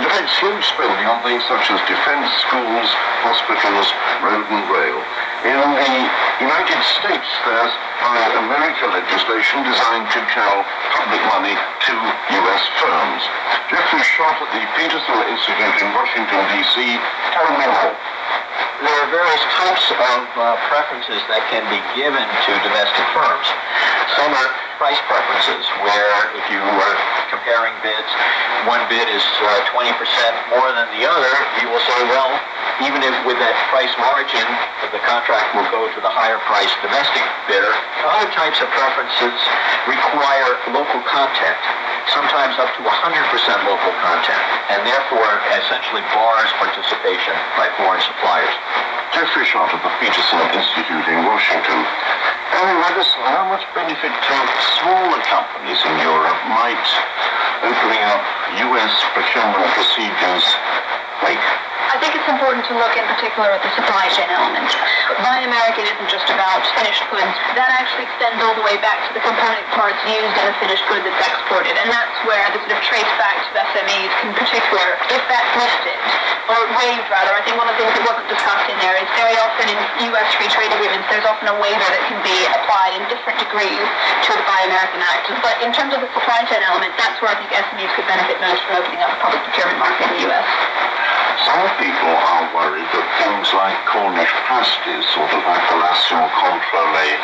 It affects huge spending on things such as defence, schools, hospitals, road and rail. In the United States, there's America legislation designed to channel public money to U.S. firms. Khz Short at the Peterson Institute in Washington, D.C. Tell me more. There are various types of preferences that can be given to domestic firms. Some are price preferences, where if you were comparing bids, one bid is 20% more than the other, you will say, well, even if with that price margin, the contract will go to the higher priced domestic bidder. Other types of preferences require local content, sometimes up to 100% local content, and therefore essentially bars participation by foreign suppliers. Khz Short at the Peterson Institute in Washington. How much benefit to smaller companies in Europe might opening up U.S. procurement procedures make? I think it's important to look in particular at the supply chain element. Buy American isn't just about finished goods. That actually extends all the way back to the component parts used in the finished good that's exported. And that's where the sort of trace back to SMEs in particular, if that's lifted, or waived rather. I think one of the things that wasn't discussed in there is very often in U.S. free trade agreements, there's often a waiver that can be applied in different degrees to the Buy American Act. But in terms of the supply chain element, that's where I think SMEs could benefit most from opening up a public procurement market in the U.S. Some people are worried that things like Cornish pasties, sort of appellation contrôlé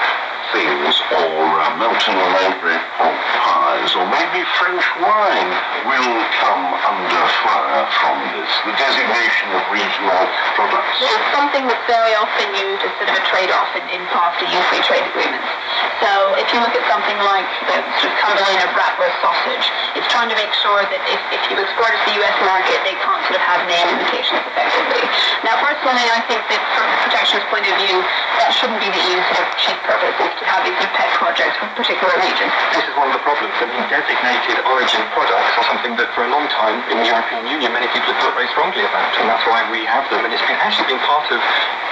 things, or melting lavery pork pies, or maybe French wine will come under fire from this, the designation of regional products. It's something that's very often used as sort of a trade-off in past EU free trade agreements. So if you look at something like the sort of Cumberland or bratwurst sausage, it's trying to make sure that if you export it to the US market, they can't sort of have name limitations effectively. Now personally, I think that from a protectionist point of view, that shouldn't be the EU's sort of chief purpose, is to have these sort of pet projects for particular regions. This is one of the problems. I mean, designated origin products are something that for a long time in the European Union many people have felt very strongly about, and that's why we have them, and it's actually been part of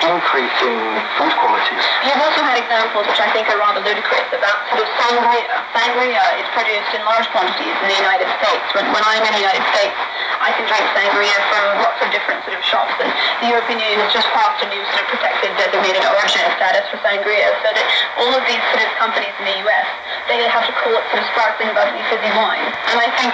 increasing food qualities. You've also had examples which I think are rather ludicrous about sort of sangria. Sangria is produced in large quantities in the United States. When I'm in the United States, I can drink sangria from lots of different sort of shops, and the European Union has just passed a new sort of protected designated origin status for sangria, so that all of these sort of companies in the US, they have to call it sort of sparkling bubbly fizzy wine. And I think